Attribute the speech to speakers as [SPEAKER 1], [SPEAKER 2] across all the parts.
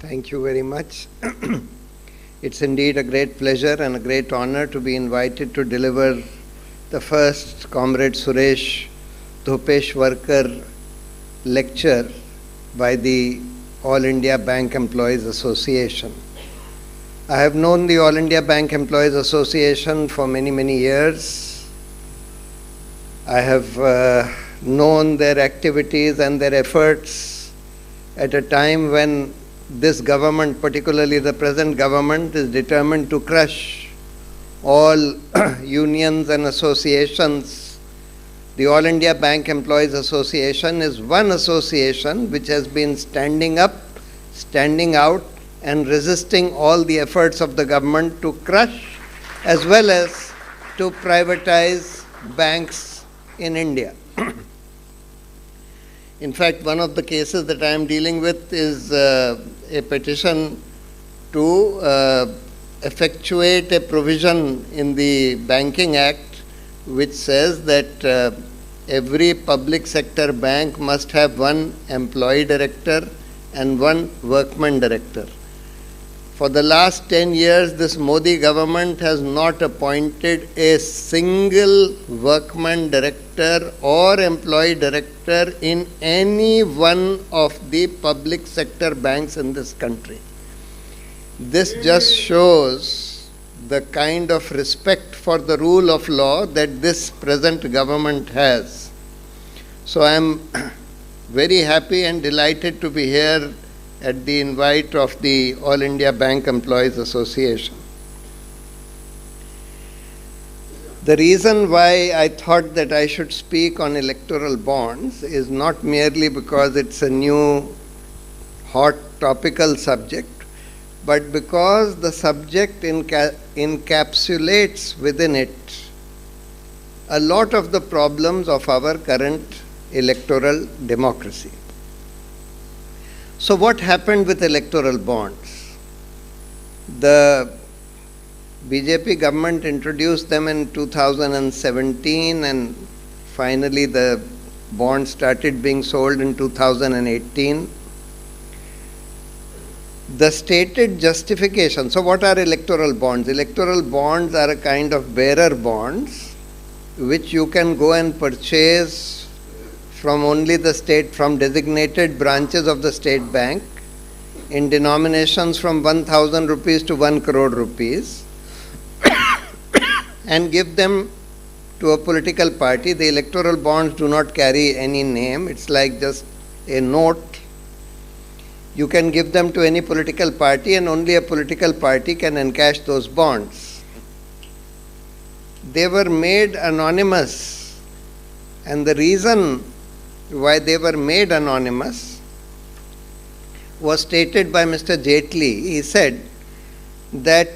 [SPEAKER 1] Thank you very much. It's indeed a great pleasure and a great honor to be invited to deliver the first Comrade Suresh Dhopeshwarkar lecture by the All India Bank Employees Association. I have known the All India Bank Employees Association for many years. I have known their activities and their efforts at a time when this government, particularly the present government, is determined to crush all unions and associations. The All India Bank Employees Association is one association which has been standing up, standing out, and resisting all the efforts of the government to crush as well as to privatize banks in India. In fact, one of the cases that I am dealing with is a petition to effectuate a provision in the Banking Act which says that every public sector bank must have one employee director and one workman director. For the last 10 years, this Modi government has not appointed a single workman director or employee director in any one of the public sector banks in this country. This just shows the kind of respect for the rule of law that this present government has. So I am very happy and delighted to be here at the invite of the All India Bank Employees Association. The reason why I thought that I should speak on electoral bonds is not merely because it's a new hot topical subject, but because the subject encapsulates within it a lot of the problems of our current electoral democracy. So what happened with electoral bonds? The BJP government introduced them in 2017 and finally the bonds started being sold in 2018. The stated justification, so what are electoral bonds? Electoral bonds are a kind of bearer bonds which you can go and purchase from only the state, from designated branches of the state bank in denominations from 1,000 rupees to 1 crore rupees and give them to a political party. The electoral bonds do not carry any name. It's like just a note. You can give them to any political party and only a political party can encash those bonds. They were made anonymous, and the reason why they were made anonymous was stated by Mr. Jaitley. He said that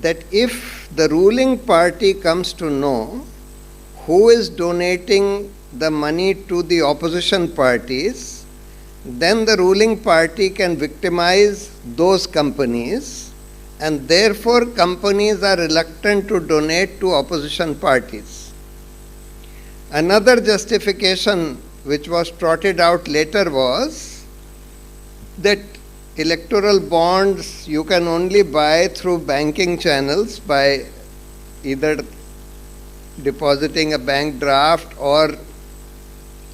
[SPEAKER 1] that if the ruling party comes to know who is donating the money to the opposition parties, then the ruling party can victimize those companies, and therefore companies are reluctant to donate to opposition parties. Another justification which was trotted out later was that electoral bonds you can only buy through banking channels by either depositing a bank draft or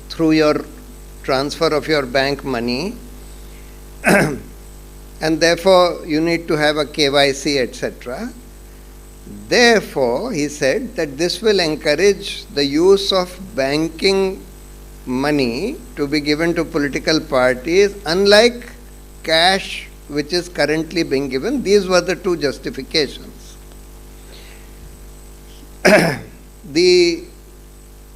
[SPEAKER 1] through your transfer of your bank money. And therefore you need to have a KYC, etc. Therefore, he said that this will encourage the use of banking money to be given to political parties, unlike cash which is currently being given. These were the two justifications. The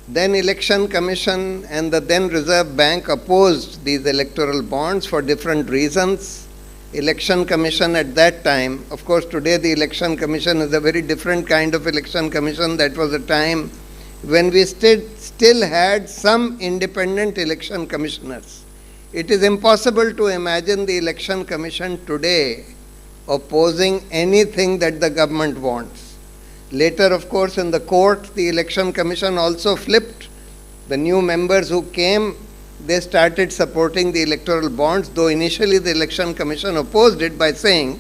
[SPEAKER 1] then Election Commission and the then Reserve Bank opposed these electoral bonds for different reasons. Election Commission at that time, of course today the Election Commission is a very different kind of Election Commission. That was a time when we still had some independent election commissioners. It is impossible to imagine the Election Commission today opposing anything that the government wants. Later, of course, in the court, the Election Commission also flipped. The new members who came they started supporting the electoral bonds, though initially the Election Commission opposed it by saying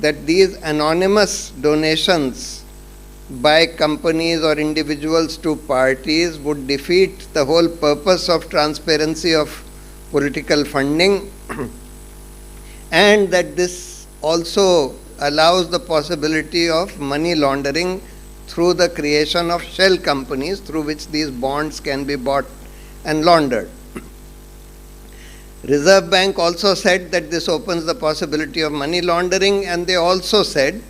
[SPEAKER 1] that these anonymous donations by companies or individuals to parties would defeat the whole purpose of transparency of political funding, and that this also allows the possibility of money laundering through the creation of shell companies through which these bonds can be bought and laundered. Reserve Bank also said that this opens the possibility of money laundering, and they also said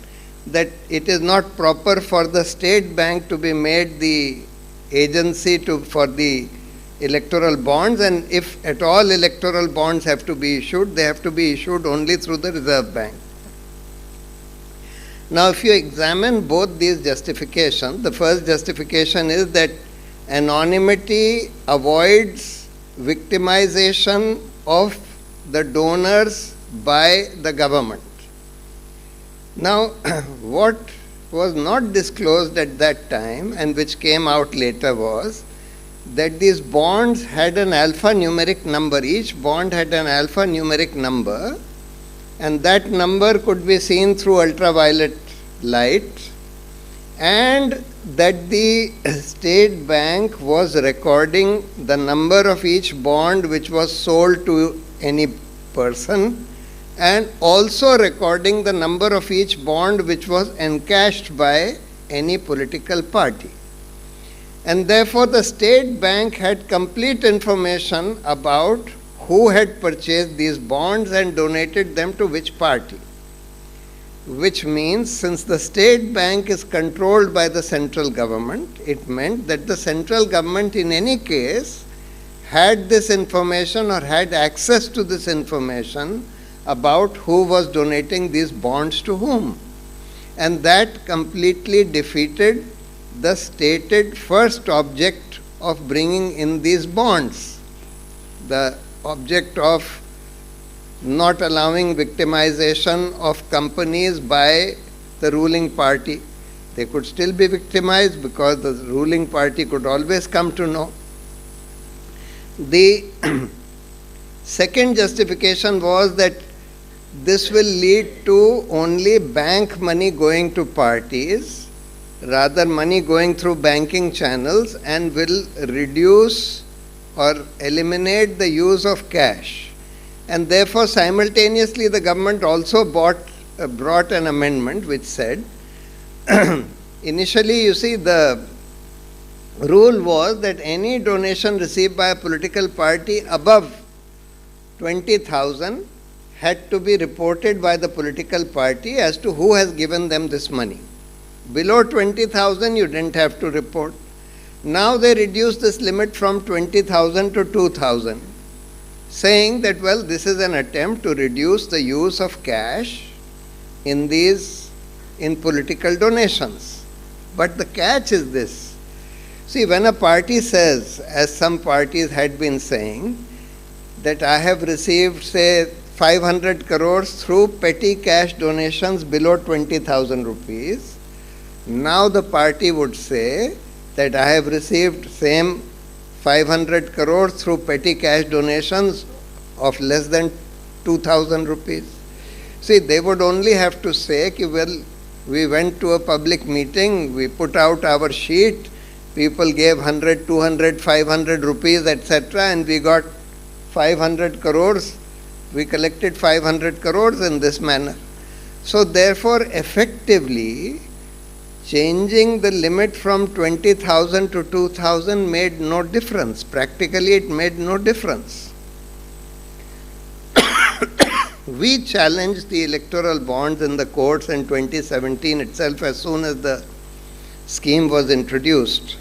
[SPEAKER 1] that it is not proper for the state bank to be made the agency for the electoral bonds, and if at all electoral bonds have to be issued, they have to be issued only through the Reserve Bank. Now, if you examine both these justifications, the first justification is that anonymity avoids victimization of the donors by the government. Now, what was not disclosed at that time and which came out later was that these bonds had an alphanumeric number. Each bond had an alphanumeric number, and that number could be seen through ultraviolet light, and that the state bank was recording the number of each bond which was sold to any person, and also recording the number of each bond which was encashed by any political party. And therefore the state bank had complete information about who had purchased these bonds and donated them to which party. Which means, since the state bank is controlled by the central government, it meant that the central government in any case had this information or had access to this information about who was donating these bonds to whom. And that completely defeated the stated first object of bringing in these bonds, the object of not allowing victimization of companies by the ruling party. They could still be victimized because the ruling party could always come to know. The second justification was that this will lead to only bank money going to parties, rather money going through banking channels, and will reduce or eliminate the use of cash. And therefore, simultaneously, the government also brought an amendment which said, initially, you see, the rule was that any donation received by a political party above 20,000 had to be reported by the political party as to who has given them this money. Below 20,000, you didn't have to report. Now they reduced this limit from 20,000 to 2,000. Saying that, well, this is an attempt to reduce the use of cash in political donations. But the catch is this. See, when a party says, as some parties had been saying, that I have received, say, 500 crores through petty cash donations below 20,000 rupees, now the party would say that I have received same 500 crores through petty cash donations of less than 2,000 rupees. See, they would only have to say, well, we went to a public meeting, we put out our sheet, people gave 100, 200, 500 rupees, etc., and we got 500 crores. We collected 500 crores in this manner. So therefore, effectively, changing the limit from 20,000 to 2,000 made no difference. Practically, it made no difference. We challenged the electoral bonds in the courts in 2017 itself as soon as the scheme was introduced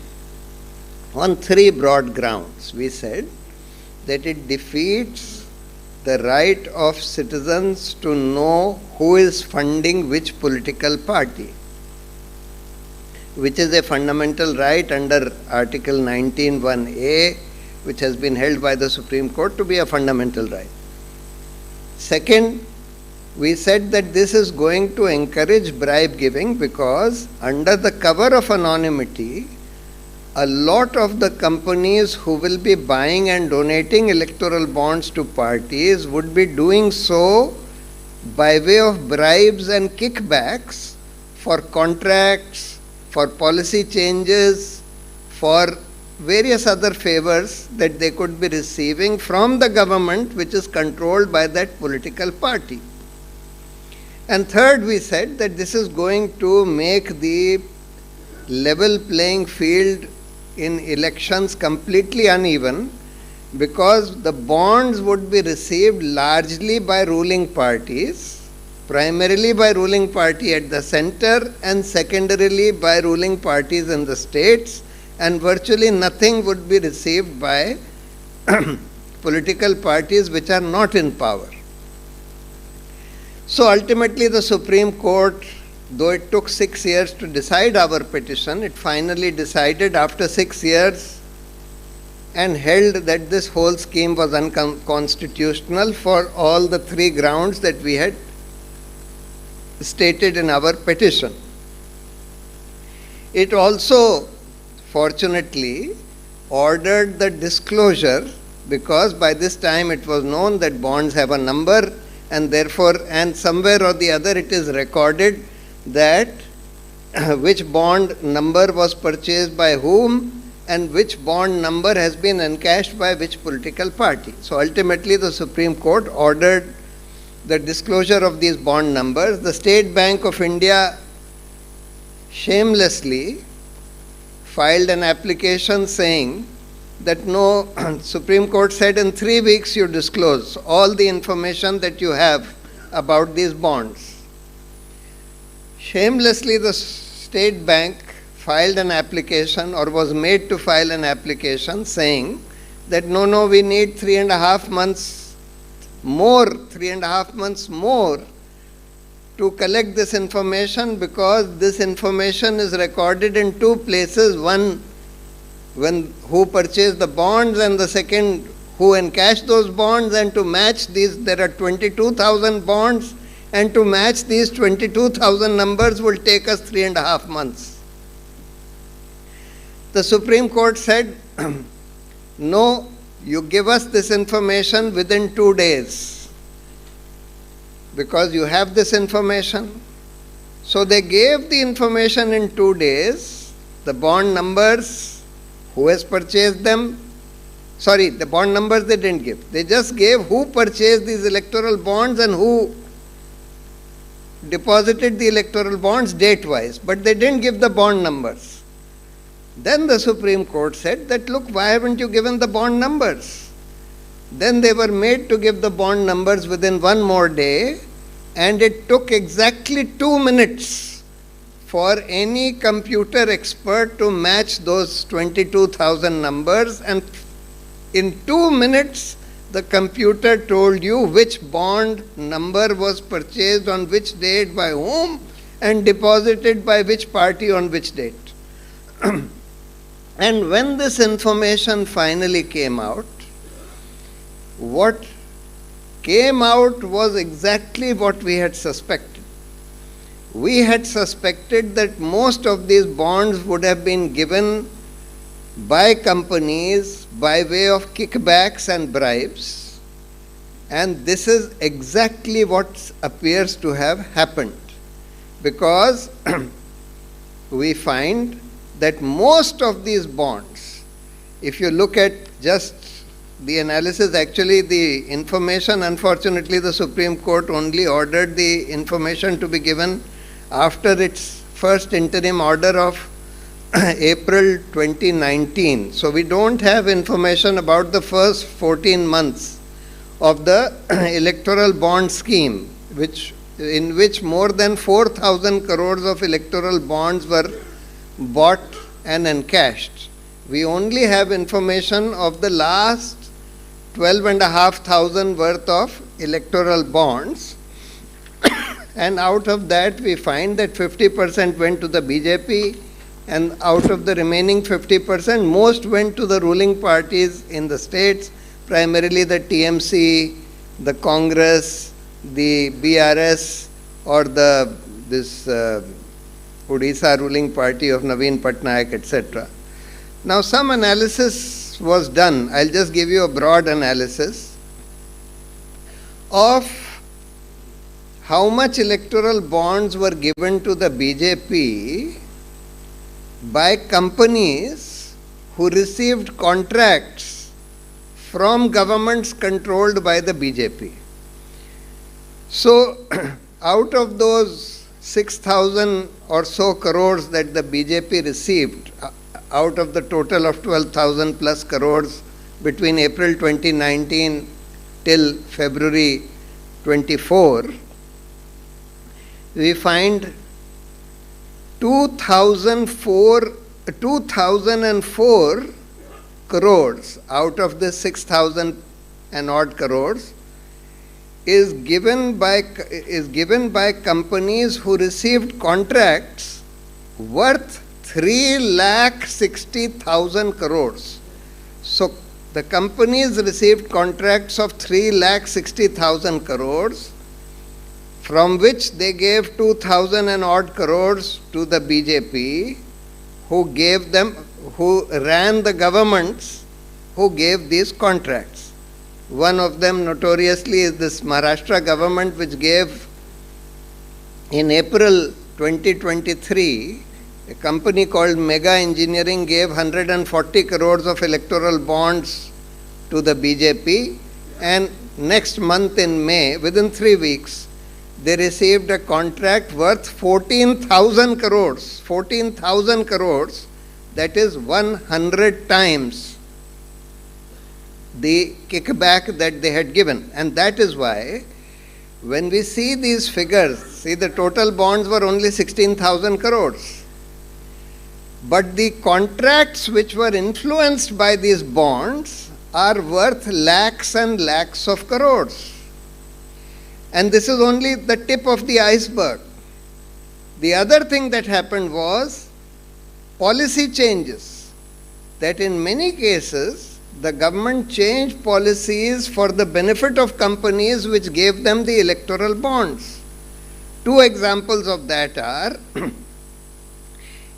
[SPEAKER 1] on three broad grounds. We said that it defeats the right of citizens to know who is funding which political party, which is a fundamental right under Article 19(1)(a), which has been held by the Supreme Court to be a fundamental right. Second, we said that this is going to encourage bribe giving because under the cover of anonymity, a lot of the companies who will be buying and donating electoral bonds to parties would be doing so by way of bribes and kickbacks for contracts, for policy changes, for various other favors that they could be receiving from the government, which is controlled by that political party. And third, we said that this is going to make the level playing field in elections completely uneven, because the bonds would be received largely by ruling parties, primarily by ruling party at the center and secondarily by ruling parties in the states, and virtually nothing would be received by political parties which are not in power. So ultimately the Supreme Court, though it took 6 years to decide our petition, it finally decided after 6 years and held that this whole scheme was unconstitutional for all the 3 grounds that we had stated in our petition. It also, fortunately, ordered the disclosure, because by this time it was known that bonds have a number, and therefore, and somewhere or the other it is recorded that which bond number was purchased by whom and which bond number has been encashed by which political party. So ultimately the Supreme Court ordered the disclosure of these bond numbers. The State Bank of India shamelessly filed an application saying that no, Supreme Court said in 3 weeks you disclose all the information that you have about these bonds. Shamelessly the State Bank filed an application, or was made to file an application, saying that no, we need 3.5 months more to collect this information, because this information is recorded in 2 places. One, when who purchased the bonds, and the second, who encashed those bonds. And to match these, there are 22,000 bonds, and to match these 22,000 numbers will take us 3.5 months. The Supreme Court said, no, you give us this information within 2 days, because you have this information. So they gave the information in 2 days, the bond numbers, who has purchased them. Sorry, the bond numbers they didn't give. They just gave who purchased these electoral bonds and who deposited the electoral bonds date-wise, but they didn't give the bond numbers. Then the Supreme Court said that, look, why haven't you given the bond numbers? Then they were made to give the bond numbers within 1 more day, and it took exactly 2 minutes for any computer expert to match those 22,000 numbers, and in 2 minutes the computer told you which bond number was purchased on which date by whom and deposited by which party on which date. And when this information finally came out, what came out was exactly what we had suspected. We had suspected that most of these bonds would have been given by companies by way of kickbacks and bribes, and this is exactly what appears to have happened, because we find that most of these bonds, if you look at just the analysis, actually the information, unfortunately the Supreme Court only ordered the information to be given after its first interim order of April 2019. So we don't have information about the first 14 months of the electoral bond scheme, in which more than 4,000 crores of electoral bonds were bought and encashed. We only have information of the last 12,500 worth of electoral bonds, and out of that we find that 50% went to the BJP, and out of the remaining 50%, most went to the ruling parties in the states, primarily the TMC, the Congress, the BRS, or this Odisha ruling party of Naveen Patnaik, etc. Now some analysis was done. I'll just give you a broad analysis of how much electoral bonds were given to the BJP by companies who received contracts from governments controlled by the BJP. So, out of those 6,000 or so crores that the BJP received, out of the total of 12,000 plus crores between April 2019 till February 24, we find 2004 crores out of the 6,000 and odd crores is given by companies who received contracts worth 3,60,000 crores. So the companies received contracts of 3,60,000 crores, from which they gave 2,000 and odd crores to the BJP, who ran the governments who gave these contracts. One of them notoriously is this Maharashtra government, which gave in April 2023, a company called Mega Engineering gave 140 crores of electoral bonds to the BJP, and next month in May, within 3 weeks, they received a contract worth 14,000 crores. 14,000 crores, that is 100 times the kickback that they had given. And that is why, when we see these figures, see the total bonds were only 16,000 crores. But the contracts which were influenced by these bonds are worth lakhs and lakhs of crores. And this is only the tip of the iceberg. The other thing that happened was policy changes. That in many cases, the government changed policies for the benefit of companies which gave them the electoral bonds. Two examples of that are,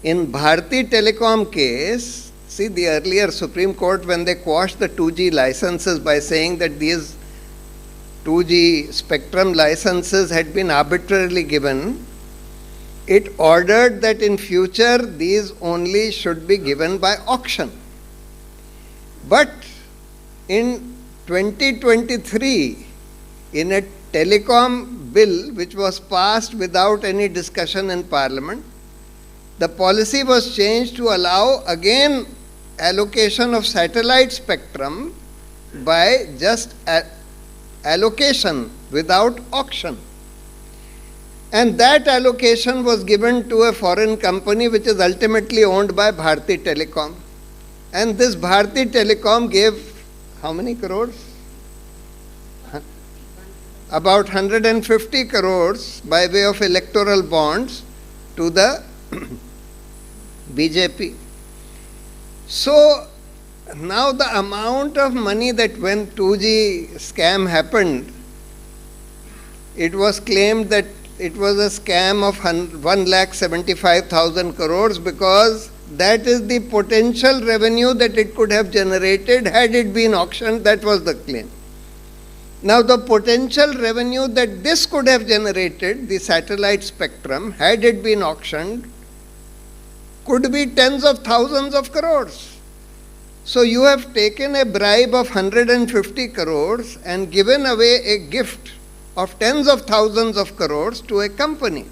[SPEAKER 1] in Bharti Telecom case, see the earlier Supreme Court, when they quashed the 2G licenses by saying that these 2G spectrum licenses had been arbitrarily given, it ordered that in future these only should be given by auction. But in 2023, in a telecom bill which was passed without any discussion in Parliament, the policy was changed to allow again allocation of satellite spectrum by just allocation without auction. And that allocation was given to a foreign company which is ultimately owned by Bharti Telecom. And this Bharti Telecom gave how many crores? About 150 crores by way of electoral bonds to the BJP. So now the amount of money that when 2G scam happened, it was claimed that it was a scam of 1,75,000 crores, because that is the potential revenue that it could have generated had it been auctioned. That was the claim. Now the potential revenue that this could have generated, the satellite spectrum, had it been auctioned, could be tens of thousands of crores. So you have taken a bribe of 150 crores and given away a gift of tens of thousands of crores to a company.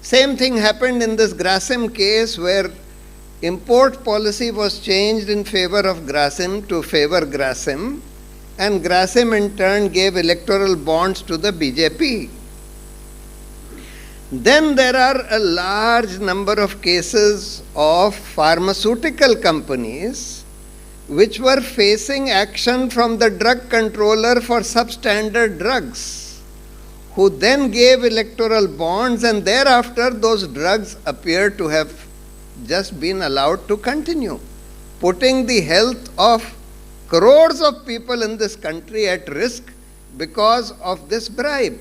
[SPEAKER 1] Same thing happened in this Grasim case, where import policy was changed in favor of Grasim to favor Grasim, and Grasim in turn gave electoral bonds to the BJP. Then there are a large number of cases of pharmaceutical companies which were facing action from the drug controller for substandard drugs, who then gave electoral bonds, and thereafter those drugs appear to have just been allowed to continue, putting the health of crores of people in this country at risk because of this bribe.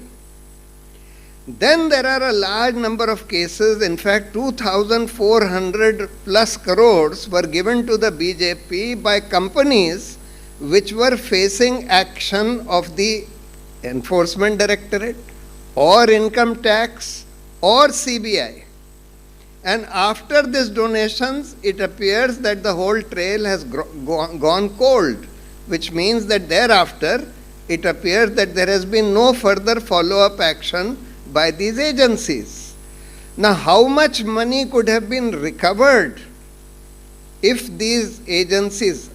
[SPEAKER 1] Then there are a large number of cases, in fact 2,400 plus crores were given to the BJP by companies which were facing action of the Enforcement Directorate or Income Tax or CBI. And after these donations, it appears that the whole trail has gone cold, which means that thereafter it appears that there has been no further follow-up action by these agencies. Now, how much money could have been recovered if these agencies,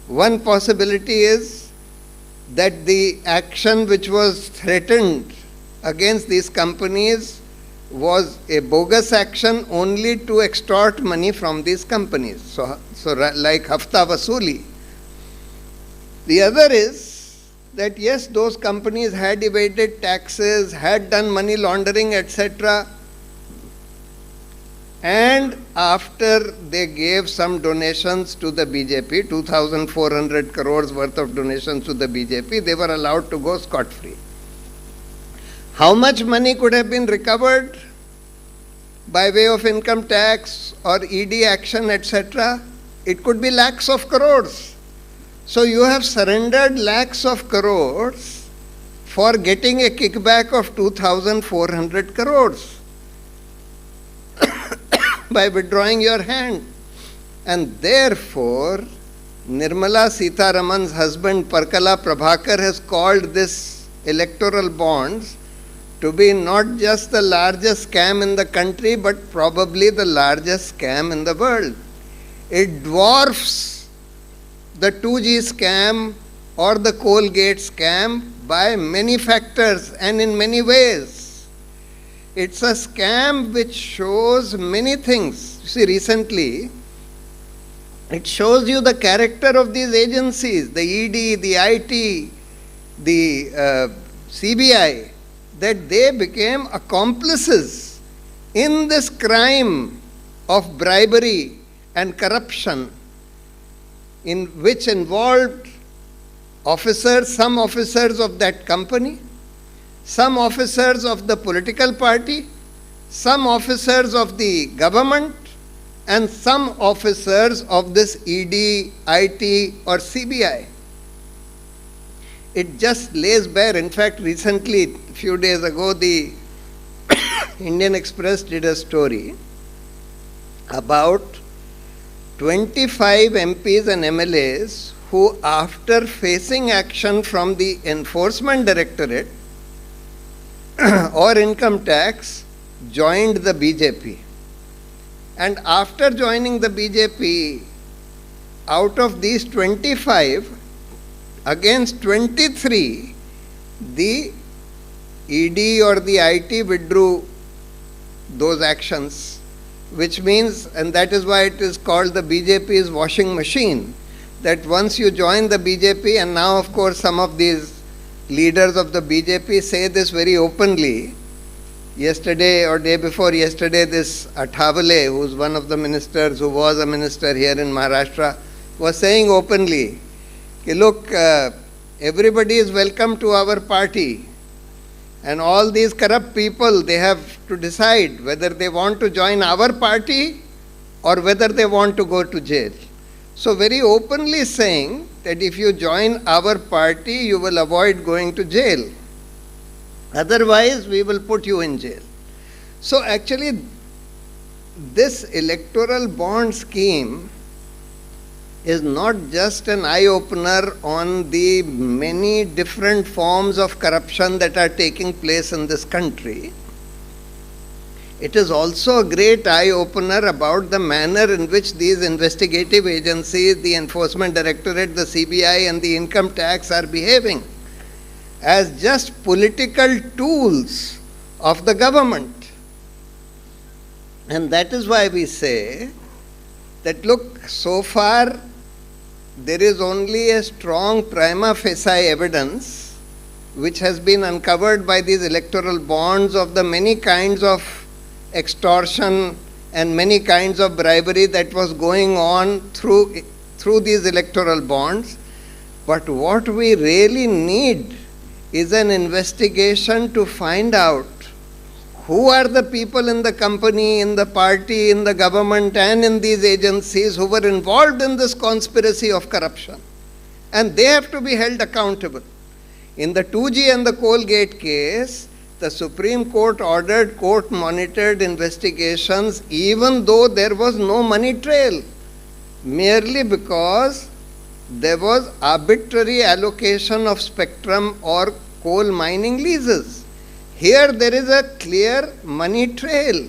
[SPEAKER 1] one possibility is that the action which was threatened against these companies was a bogus action only to extort money from these companies. So like hafta vasuli. The other is that yes, those companies had evaded taxes, had done money laundering, etc. And after they gave some donations to the BJP, 2,400 crores worth of donations to the BJP, they were allowed to go scot-free. How much money could have been recovered by way of income tax or ED action, etc.? It could be lakhs of crores. So you have surrendered lakhs of crores for getting a kickback of 2,400 crores by withdrawing your hand. And therefore, Nirmala Sitharaman's husband Parkala Prabhakar has called this electoral bonds to be not just the largest scam in the country, but probably the largest scam in the world. It dwarfs the 2G scam or the Colgate scam by many factors and in many ways. It's a scam which shows many things. You see, recently, it shows you the character of these agencies, the ED, the IT, the CBI, that they became accomplices in this crime of bribery and corruption, in which involved officers, some officers of that company, some officers of the political party, some officers of the government, and some officers of this ED, IT, or CBI. It just lays bare. In fact, recently, a few days ago, the Indian Express did a story about 25 MPs and MLAs who, after facing action from the Enforcement Directorate or Income Tax, joined the BJP. And after joining the BJP, out of these 25, against 23, the ED or the IT withdrew those actions, which means, and that is why it is called the BJP's washing machine, that once you join the BJP, and now of course some of these leaders of the BJP say this very openly. Yesterday or day before yesterday, this Athavale, who is one of the ministers, who was a minister here in Maharashtra, was saying openly, look, everybody is welcome to our party, and all these corrupt people, they have to decide whether they want to join our party or whether they want to go to jail. So very openly saying that if you join our party, you will avoid going to jail. Otherwise, we will put you in jail. So actually, this electoral bond scheme is not just an eye-opener on the many different forms of corruption that are taking place in this country. It is also a great eye-opener about the manner in which these investigative agencies, the Enforcement Directorate, the CBI and the Income Tax are behaving as just political tools of the government. And that is why we say that, look, so far there is only a strong prima facie evidence which has been uncovered by these electoral bonds of the many kinds of extortion and many kinds of bribery that was going on through these electoral bonds. But what we really need is an investigation to find out who are the people in the company, in the party, in the government, and in these agencies who were involved in this conspiracy of corruption. And they have to be held accountable. In the 2G and the Coalgate case, the Supreme Court ordered court-monitored investigations even though there was no money trail, merely because there was arbitrary allocation of spectrum or coal mining leases. Here there is a clear money trail.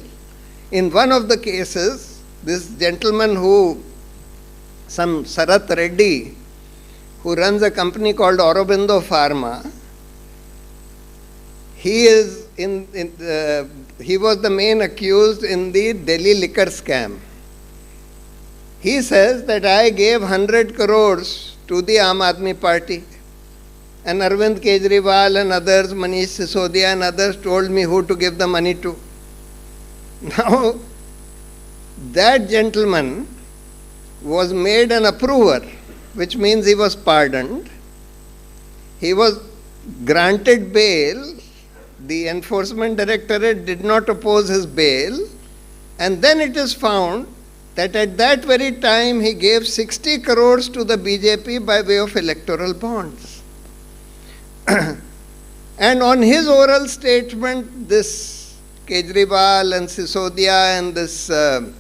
[SPEAKER 1] In one of the cases, this gentleman some Sarath Reddy, who runs a company called Aurobindo Pharma, he was the main accused in the Delhi liquor scam. He says that I gave 100 crores to the Aam Aadmi Party, and Arvind Kejriwal and others, Manish Sisodia and others told me who to give the money to. Now, that gentleman was made an approver, which means he was pardoned. He was granted bail. The enforcement directorate did not oppose his bail. And then it is found that at that very time he gave 60 crores to the BJP by way of electoral bonds. And on his oral statement, this Kejriwal and Sisodia and this the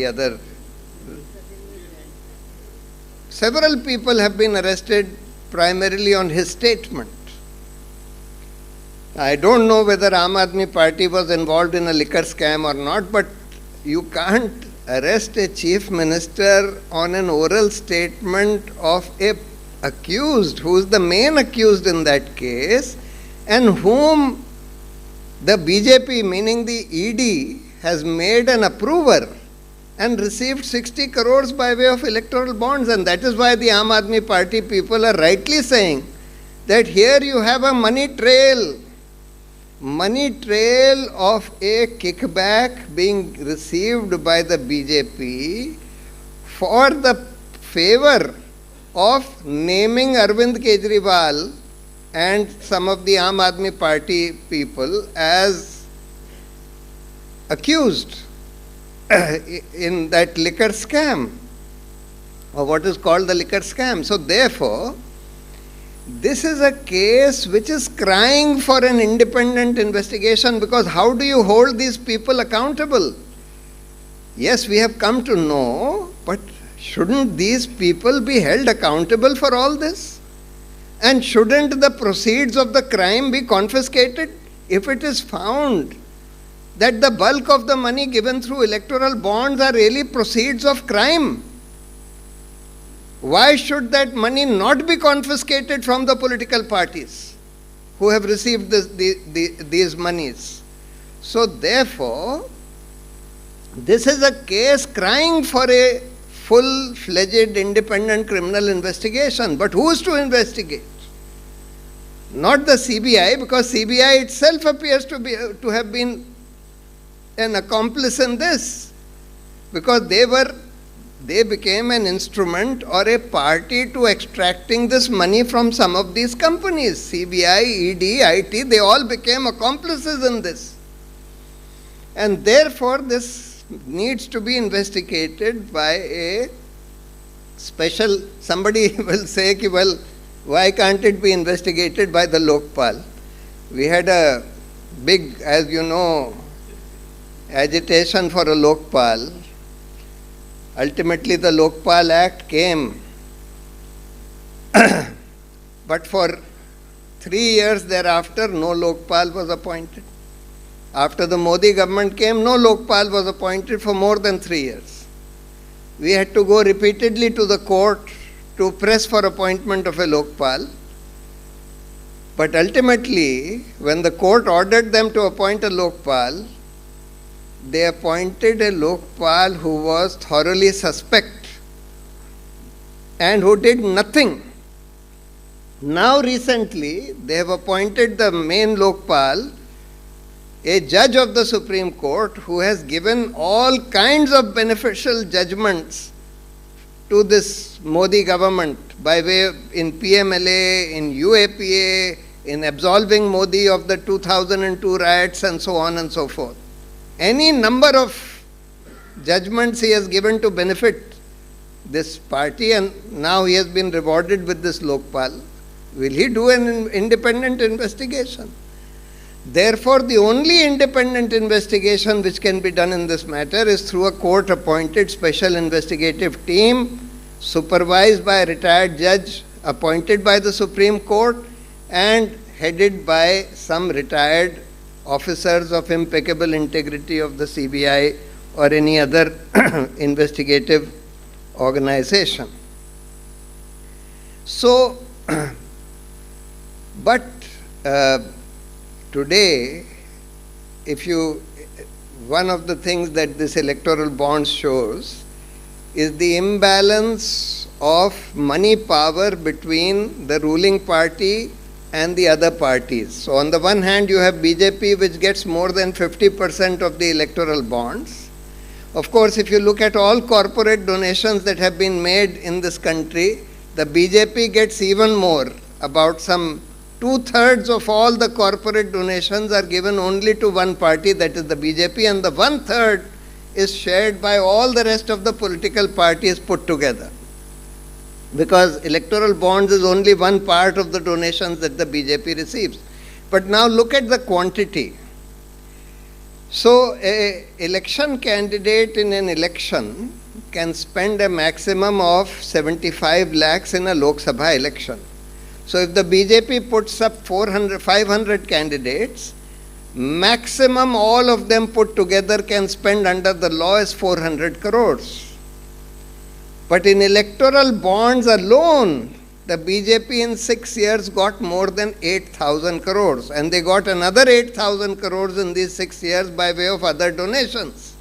[SPEAKER 1] other several people have been arrested primarily on his statement. I don't know whether Aam Aadmi Party was involved in a liquor scam or not, but you can't arrest a chief minister on an oral statement of a accused, who is the main accused in that case, and whom the BJP, meaning the ED, has made an approver and received 60 crores by way of electoral bonds. And that is why the Aam Aadmi Party people are rightly saying that here you have a money trail of a kickback being received by the BJP for the favor of naming Arvind Kejriwal and some of the Aam Aadmi Party people as accused in that liquor scam, or what is called the liquor scam. So therefore, this is a case which is crying for an independent investigation, because how do you hold these people accountable? Yes, we have come to know, but shouldn't these people be held accountable for all this? And shouldn't the proceeds of the crime be confiscated if it is found that the bulk of the money given through electoral bonds are really proceeds of crime? Why should that money not be confiscated from the political parties who have received these monies? So therefore, this is a case crying for a full-fledged independent criminal investigation. But who is to investigate? Not the CBI, because CBI itself appears to have been an accomplice in this, because they became an instrument or a party to extracting this money from some of these companies. CBI, ED, IT, they all became accomplices in this. And therefore, this needs to be investigated by a special, somebody will say, well, why can't it be investigated by the Lokpal? We had a big, as you know, agitation for a Lokpal. Ultimately, the Lokpal Act came, but for 3 years thereafter, no Lokpal was appointed. After the Modi government came, no Lokpal was appointed for more than 3 years. We had to go repeatedly to the court to press for appointment of a Lokpal. But ultimately, when the court ordered them to appoint a Lokpal, they appointed a Lokpal who was thoroughly suspect and who did nothing. Now recently, they have appointed the main Lokpal, a judge of the Supreme Court, who has given all kinds of beneficial judgments to this Modi government by way of in PMLA, in UAPA, in absolving Modi of the 2002 riots and so on and so forth. Any number of judgments he has given to benefit this party, and now he has been rewarded with this Lokpal. Will he do an independent investigation? Therefore, the only independent investigation which can be done in this matter is through a court-appointed special investigative team supervised by a retired judge appointed by the Supreme Court and headed by some retired officers of impeccable integrity of the CBI or any other investigative organization. So, but today, one of the things that this electoral bond shows is the imbalance of money power between the ruling party and the other parties. So on the one hand, you have BJP, which gets more than 50% of the electoral bonds. Of course, if you look at all corporate donations that have been made in this country, the BJP gets even more. About some 2/3 of all the corporate donations are given only to one party, that is the BJP, and the 1/3 is shared by all the rest of the political parties put together. Because electoral bonds is only one part of the donations that the BJP receives. But now look at the quantity. So an election candidate in an election can spend a maximum of 75 lakhs in a Lok Sabha election. So if the BJP puts up 500 candidates, maximum all of them put together can spend under the law is 400 crores. But in electoral bonds alone, the BJP in 6 years got more than 8,000 crores. And they got another 8,000 crores in these 6 years by way of other donations.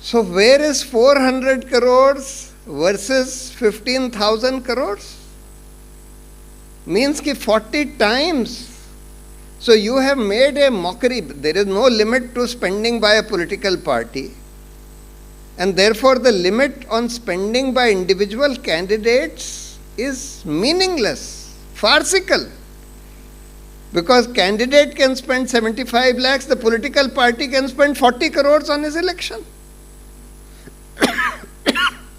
[SPEAKER 1] So where is 400 crores versus 15,000 crores? Means ki 40 times. So you have made a mockery. There is no limit to spending by a political party. And therefore the limit on spending by individual candidates is meaningless, farcical. Because candidate can spend 75 lakhs, the political party can spend 40 crores on his election.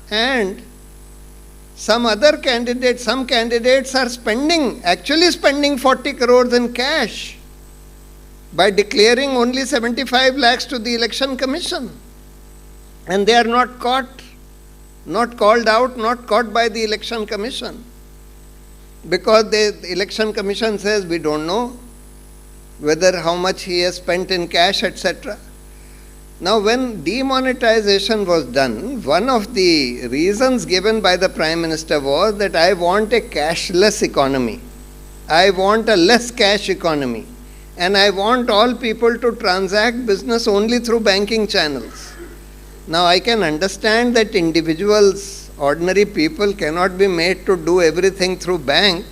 [SPEAKER 1] And some candidates are actually spending 40 crores in cash by declaring only 75 lakhs to the election commission. And they are not caught, not called out, not caught by the election commission. Because the election commission says, we don't know whether how much he has spent in cash, etc. Now, when demonetization was done, one of the reasons given by the Prime Minister was that I want a cashless economy. I want a less cash economy. And I want all people to transact business only through banking channels. Now, I can understand that individuals, ordinary people cannot be made to do everything through bank,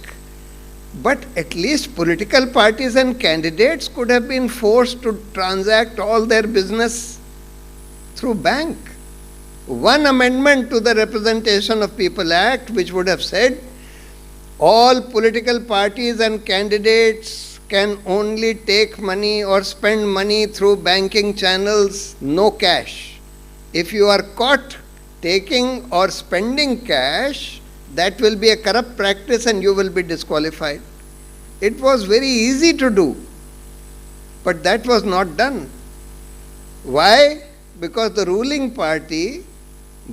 [SPEAKER 1] but at least political parties and candidates could have been forced to transact all their business through bank. One amendment to the Representation of People Act, which would have said all political parties and candidates can only take money or spend money through banking channels, no cash. If you are caught taking or spending cash, that will be a corrupt practice and you will be disqualified. It was very easy to do, but that was not done. Why? Because the ruling party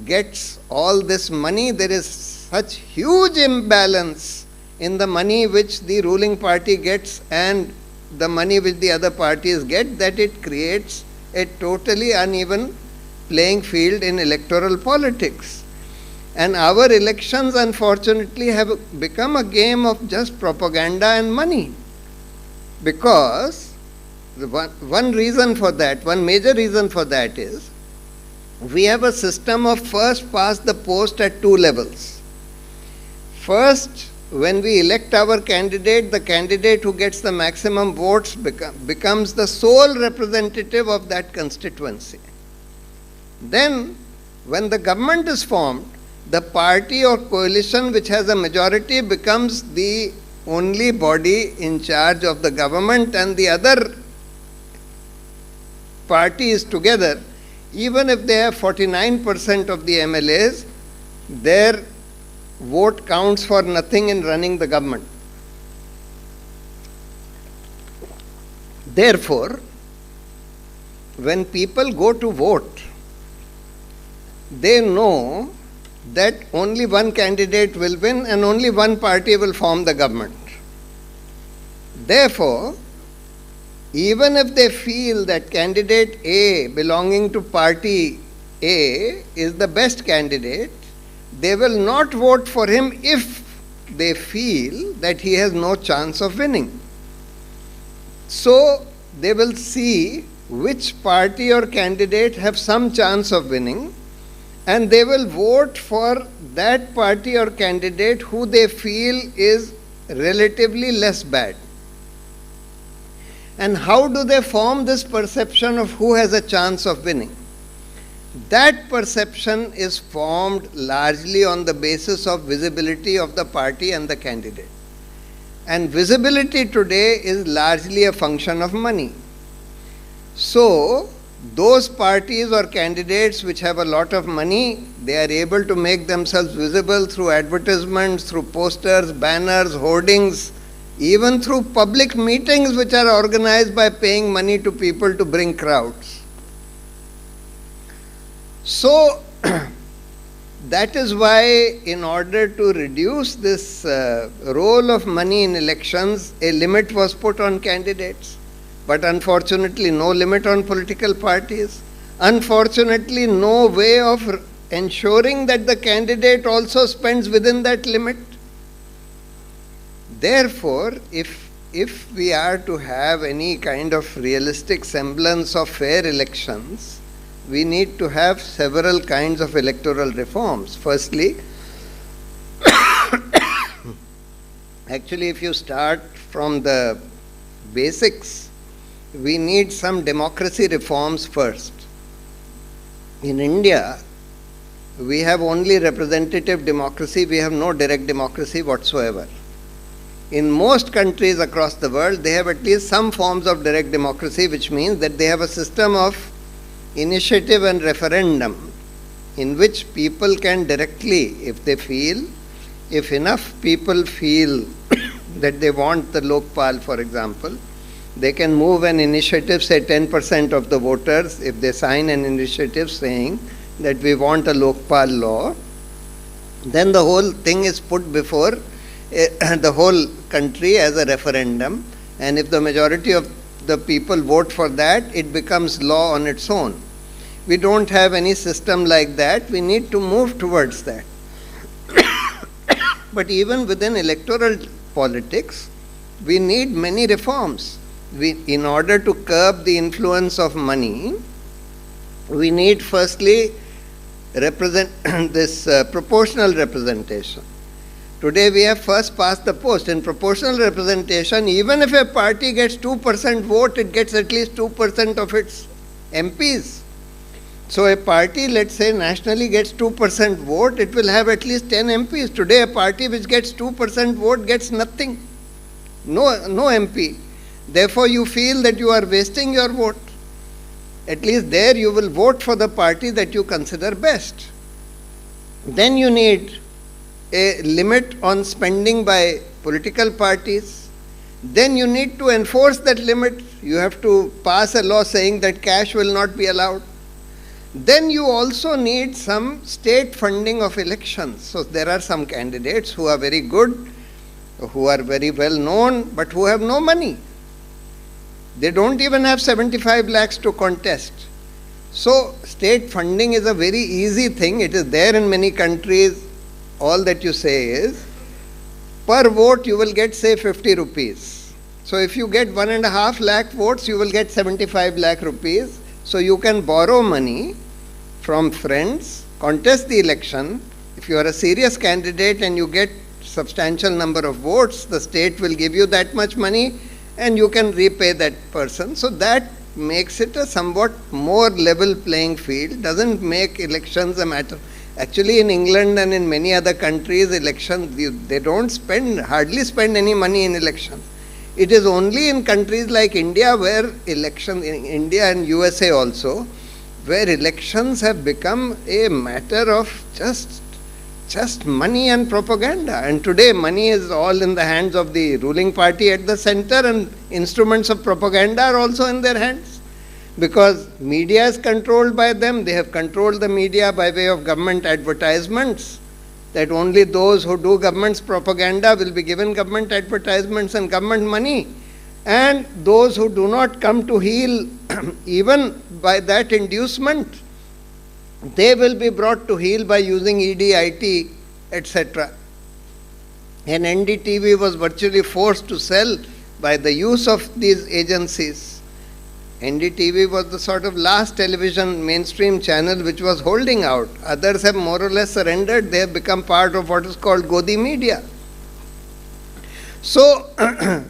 [SPEAKER 1] gets all this money. There is such huge imbalance in the money which the ruling party gets and the money which the other parties get, that it creates a totally uneven playing field in electoral politics. And our elections, unfortunately, have become a game of just propaganda and money. Because one reason for that, one major reason for that is, we have a system of first past the post at two levels. First, when we elect our candidate, the candidate who gets the maximum votes becomes the sole representative of that constituency. Then, When the government is formed, the party or coalition which has a majority becomes the only body in charge of the government, and the other parties together, even if they have 49% of the MLAs, their vote counts for nothing in running the government. Therefore, when people go to vote, they know that only one candidate will win and only one party will form the government. Therefore, even if they feel that candidate A belonging to party A is the best candidate, they will not vote for him if they feel that he has no chance of winning. So, they will see which party or candidate have some chance of winning, and they will vote for that party or candidate who they feel is relatively less bad. And how do they form this perception of who has a chance of winning? That perception is formed largely on the basis of visibility of the party and the candidate. And visibility today is largely a function of money. So, those parties or candidates which have a lot of money, they are able to make themselves visible through advertisements, through posters, banners, hoardings, even through public meetings which are organized by paying money to people to bring crowds. So, that is why in order to reduce this role of money in elections, a limit was put on candidates. But unfortunately, no limit on political parties. Unfortunately, no way of ensuring that the candidate also spends within that limit. Therefore, if we are to have any kind of realistic semblance of fair elections, we need to have several kinds of electoral reforms. Firstly, actually, if you start from the basics, we need some democracy reforms first. In India, we have only representative democracy, we have no direct democracy whatsoever. In most countries across the world, they have at least some forms of direct democracy, which means that they have a system of initiative and referendum in which people can directly, if they feel, if enough people feel that they want the Lokpal, for example, they can move an initiative, say 10% of the voters, if they sign an initiative saying that we want a Lokpal law, then the whole thing is put before the whole country as a referendum, and if the majority of the people vote for that, it becomes law on its own. We don't have any system like that. We need to move towards that. But even within electoral politics, we need many reforms. In order to curb the influence of money, we need firstly this proportional representation. Today we have first past the post. In proportional representation, even if a party gets 2% vote, it gets at least 2% of its MPs. So a party, let's say nationally, gets 2% vote, it will have at least 10 MPs. Today a party which gets 2% vote gets nothing. No MP. Therefore, you feel that you are wasting your vote. At least there you will vote for the party that you consider best. Then you need a limit on spending by political parties. Then you need to enforce that limit. You have to pass a law saying that cash will not be allowed. Then you also need some state funding of elections. So there are some candidates who are very good, who are very well known, but who have no money. They don't even have 75 lakhs to contest. So state funding is a very easy thing. It is there in many countries. All that you say is, per vote you will get say 50 rupees. So if you get 1.5 lakh votes, you will get 75 lakh rupees. So you can borrow money from friends, contest the election. If you are a serious candidate and you get substantial number of votes, the state will give you that much money and you can repay that person. So that makes it a somewhat more level playing field, doesn't make elections a matter. Actually, in England and in many other countries, elections, they don't hardly spend any money in elections. It is only in countries like India where elections, in India and USA also, where elections have become a matter of just money and propaganda. And today money is all in the hands of the ruling party at the center, and instruments of propaganda are also in their hands. Because media is controlled by them, they have controlled the media by way of government advertisements, that only those who do government's propaganda will be given government advertisements and government money. And those who do not come to heel even by that inducement, they will be brought to heel by using ED, IT, etc. And NDTV was virtually forced to sell by the use of these agencies. NDTV was the sort of last television mainstream channel which was holding out. Others have more or less surrendered. They have become part of what is called Godi media. So,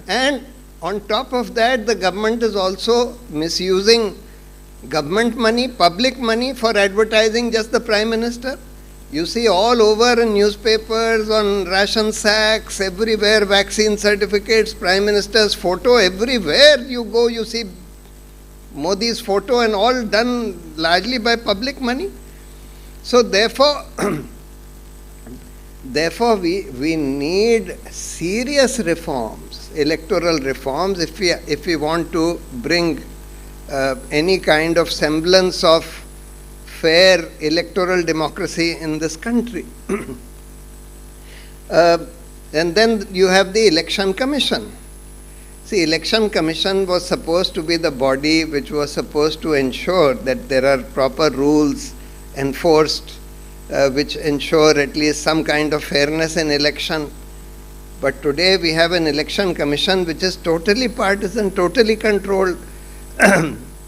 [SPEAKER 1] and on top of that, the government is also misusing government money, public money, for advertising just the Prime Minister. You see all over in newspapers, on ration sacks, everywhere, vaccine certificates, Prime Minister's photo, everywhere you go you see Modi's photo, and all done largely by public money. So therefore, we need serious reforms, electoral reforms, if we want to bring any kind of semblance of fair electoral democracy in this country. And then you have the Election Commission. See, Election Commission was supposed to be the body which was supposed to ensure that there are proper rules enforced which ensure at least some kind of fairness in election. But today we have an Election Commission which is totally partisan, totally controlled.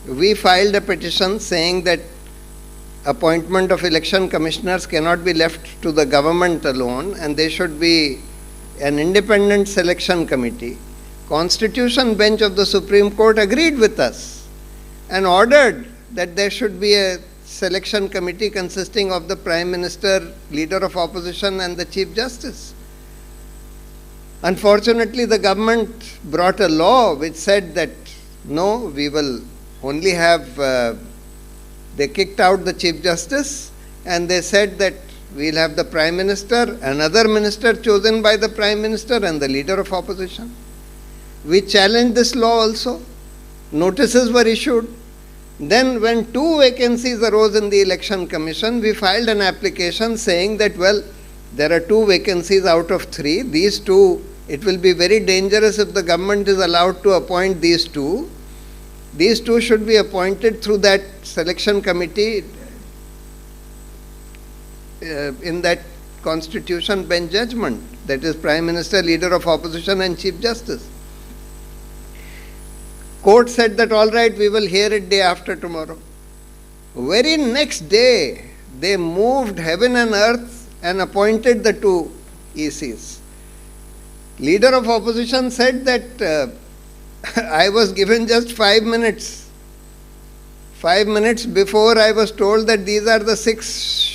[SPEAKER 1] We filed a petition saying that appointment of election commissioners cannot be left to the government alone, and there should be an independent selection committee. Constitution bench of the Supreme Court agreed with us and ordered that there should be a selection committee consisting of the Prime Minister, Leader of Opposition, and the Chief Justice. Unfortunately, the government brought a law which said that no, we will only have, they kicked out the Chief Justice, and they said that we'll have the Prime Minister, another minister chosen by the Prime Minister, and the Leader of Opposition. We challenged this law also. Notices were issued. Then when 2 vacancies arose in the Election Commission, we filed an application saying that, well, there are 2 vacancies out of 3. These 2, it will be very dangerous if the government is allowed to appoint these 2. These 2 should be appointed through that selection committee in that Constitution bench judgment, that is Prime Minister, Leader of Opposition, and Chief Justice. Court said that all right, we will hear it day after tomorrow. Very next day, they moved heaven and earth and appointed the 2 ECs. Leader of Opposition said that I was given just 5 minutes. 5 minutes before I was told that these are the 6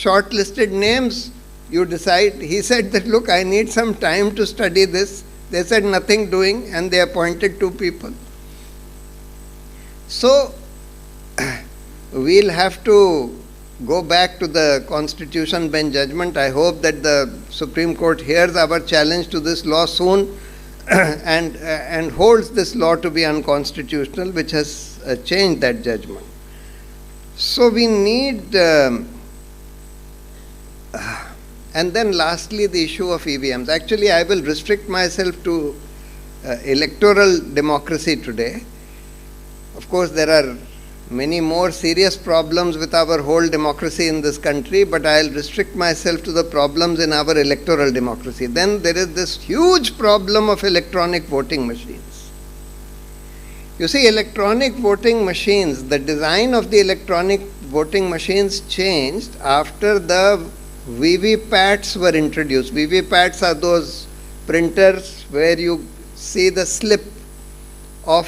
[SPEAKER 1] shortlisted names, you decide. He said that, look, I need some time to study this. They said nothing doing, and they appointed 2 people. So, we'll have to go back to the Constitution bench judgment. I hope that the Supreme Court hears our challenge to this law soon and holds this law to be unconstitutional, which has changed that judgment. So we need, and then lastly the issue of EVMs. Actually, I will restrict myself to electoral democracy today. Of course, there are many more serious problems with our whole democracy in this country, but I'll restrict myself to the problems in our electoral democracy. Then there is this huge problem of electronic voting machines. You see, electronic voting machines, the design of the electronic voting machines changed after the VVPATs were introduced. VVPATs are those printers where you see the slip of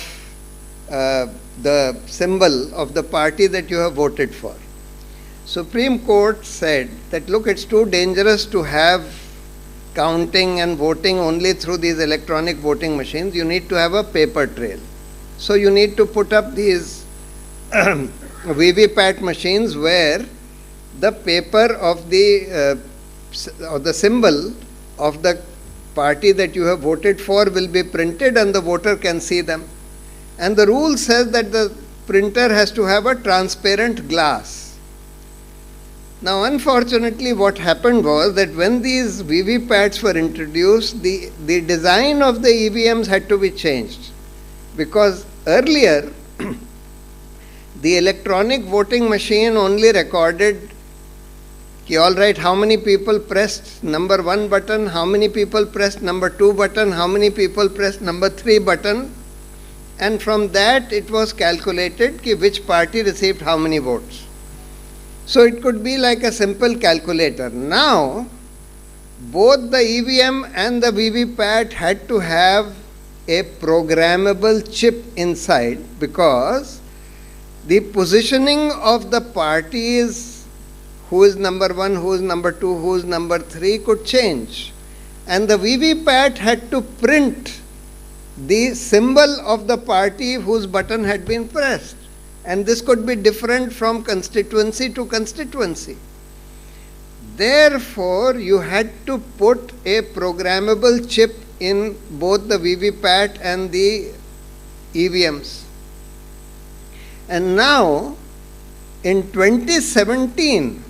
[SPEAKER 1] the symbol of the party that you have voted for. Supreme Court said that, look, it's too dangerous to have counting and voting only through these electronic voting machines. You need to have a paper trail. So you need to put up these VVPAT machines where the paper of the symbol of the party that you have voted for will be printed and the voter can see them. And the rule says that the printer has to have a transparent glass. Now, unfortunately, what happened was that when these VVPATs were introduced, the design of the EVMs had to be changed. Because earlier, the electronic voting machine only recorded, all right, how many people pressed number 1 button, how many people pressed number 2 button, how many people pressed number 3 button, and from that it was calculated which party received how many votes. So it could be like a simple calculator. Now, both the EVM and the VVPAT had to have a programmable chip inside, because the positioning of the parties, who is number 1, who is number 2, who is number 3, could change. And the VVPAT had to print the symbol of the party whose button had been pressed. And this could be different from constituency to constituency. Therefore, you had to put a programmable chip in both the VVPAT and the EVMs. And now, in 2017,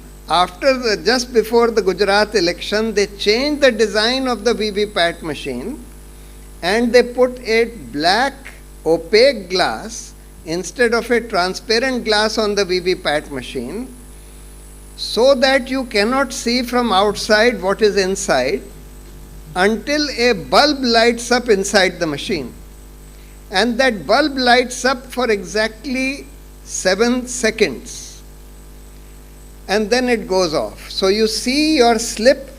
[SPEAKER 1] just before the Gujarat election, they changed the design of the VVPAT machine and they put a black opaque glass instead of a transparent glass on the VVPAT machine, so that you cannot see from outside what is inside until a bulb lights up inside the machine. And that bulb lights up for exactly 7 seconds. And then it goes off. So you see your slip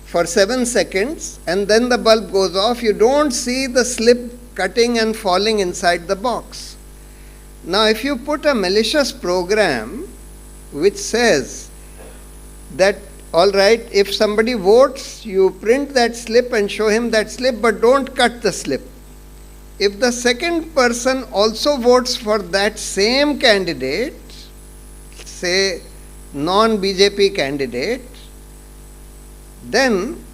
[SPEAKER 1] for 7 seconds and then the bulb goes off. You don't see the slip cutting and falling inside the box. Now, if you put a malicious program which says that, all right, if somebody votes, you print that slip and show him that slip, but don't cut the slip. If the second person also votes for that same candidate, say non-BJP candidate, then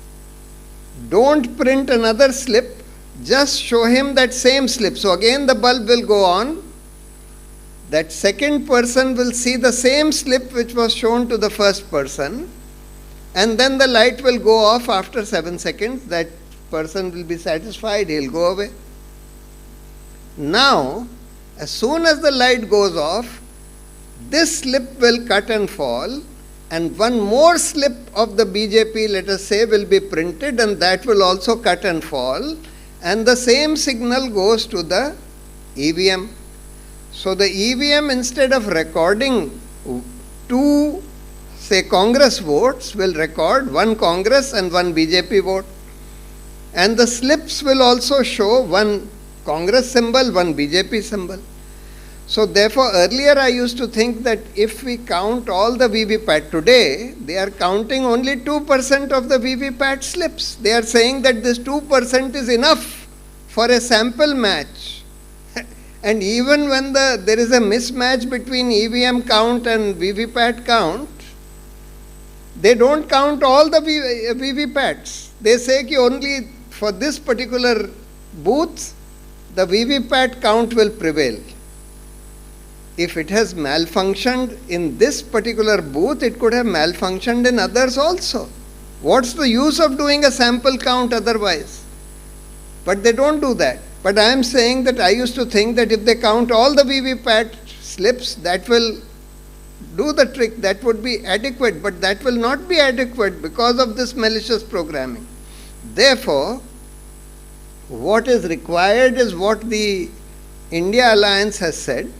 [SPEAKER 1] don't print another slip, just show him that same slip. So again the bulb will go on. That second person will see the same slip which was shown to the first person, and then the light will go off after 7 seconds. That person will be satisfied, he'll go away. Now, as soon as the light goes off, this slip will cut and fall, and one more slip of the BJP, let us say, will be printed, and that will also cut and fall, and the same signal goes to the EVM. So the EVM, instead of recording 2, say, Congress votes, will record 1 Congress and 1 BJP vote. And the slips will also show 1 Congress symbol, 1 BJP symbol. So therefore, earlier I used to think that if we count all the VVPAT, today they are counting only 2% of the VVPAT slips. They are saying that this 2% is enough for a sample match. And even when there is a mismatch between EVM count and VVPAT count, they don't count all the VVPATs. They say that only for this particular booth, the VVPAT count will prevail. If it has malfunctioned in this particular booth, it could have malfunctioned in others also. What's the use of doing a sample count otherwise? But they don't do that. But I am saying that I used to think that if they count all the VVPAT slips, that will do the trick, that would be adequate. But that will not be adequate because of this malicious programming. Therefore, what is required is what the India Alliance has said,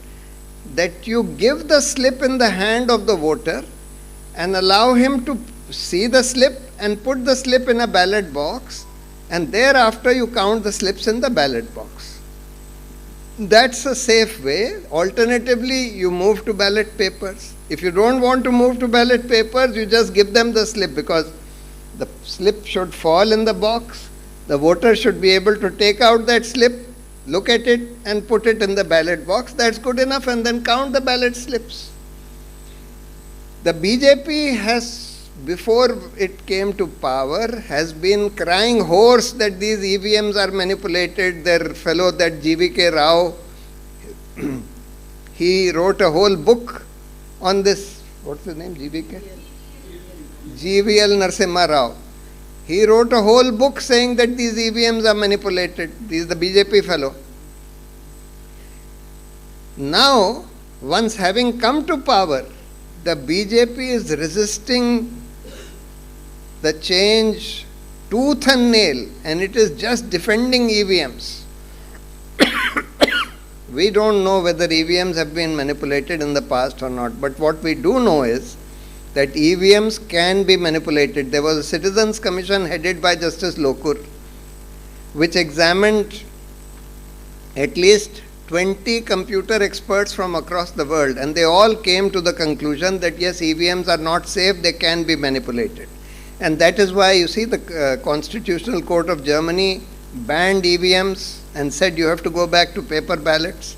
[SPEAKER 1] that you give the slip in the hand of the voter and allow him to see the slip and put the slip in a ballot box, and thereafter you count the slips in the ballot box. That's a safe way. Alternatively, you move to ballot papers. If you don't want to move to ballot papers, you just give them the slip, because the slip should fall in the box. The voter should be able to take out that slip, look at it and put it in the ballot box. That's good enough, and then count the ballot slips. The BJP has, before it came to power, has been crying hoarse that these EVMs are manipulated. Their fellow, that GVK Rao, he wrote a whole book on this. What's his name? GVK? GVL Narasimha Rao. He wrote a whole book saying that these EVMs are manipulated. This is the BJP fellow. Now, once having come to power, the BJP is resisting the change tooth and nail, and it is just defending EVMs. We don't know whether EVMs have been manipulated in the past or not, but what we do know is that EVMs can be manipulated. There was a Citizens Commission headed by Justice Lokur, which examined at least 20 computer experts from across the world, and they all came to the conclusion that yes, EVMs are not safe, they can be manipulated. And that is why you see the Constitutional Court of Germany banned EVMs and said you have to go back to paper ballots.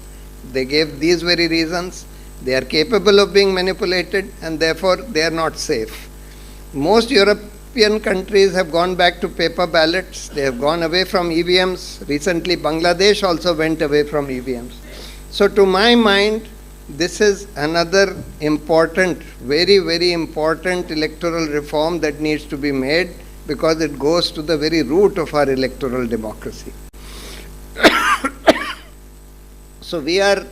[SPEAKER 1] They gave these very reasons. They are capable of being manipulated, and therefore they are not safe. Most European countries have gone back to paper ballots. They have gone away from EVMs. Recently, Bangladesh also went away from EVMs. So to my mind, this is another important, very, very important electoral reform that needs to be made, because it goes to the very root of our electoral democracy. So we are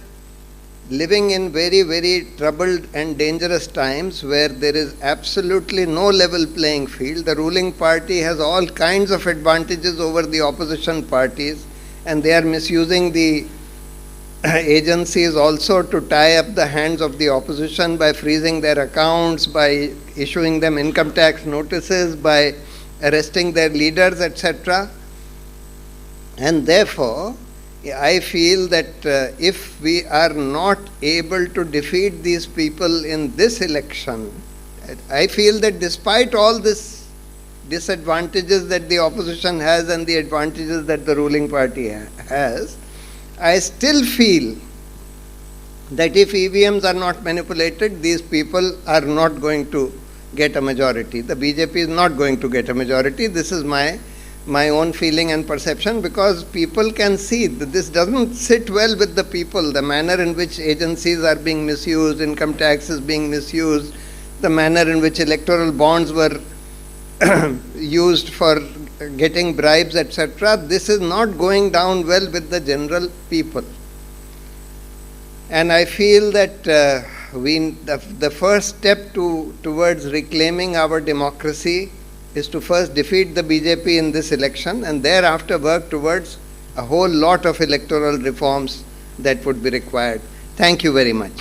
[SPEAKER 1] living in very, very troubled and dangerous times where there is absolutely no level playing field. The ruling party has all kinds of advantages over the opposition parties, and they are misusing the agencies also to tie up the hands of the opposition by freezing their accounts, by issuing them income tax notices, by arresting their leaders, etc. And therefore, I feel that if we are not able to defeat these people in this election, I feel that despite all this disadvantages that the opposition has and the advantages that the ruling party has, I still feel that if EVMs are not manipulated, these people are not going to get a majority. The BJP is not going to get a majority. This is my own feeling and perception, because people can see that this doesn't sit well with the people. The manner in which agencies are being misused, income tax is being misused, the manner in which electoral bonds were used for getting bribes, etc. This is not going down well with the general people. And I feel that the first step towards reclaiming our democracy is to first defeat the BJP in this election, and thereafter work towards a whole lot of electoral reforms that would be required. Thank you very much.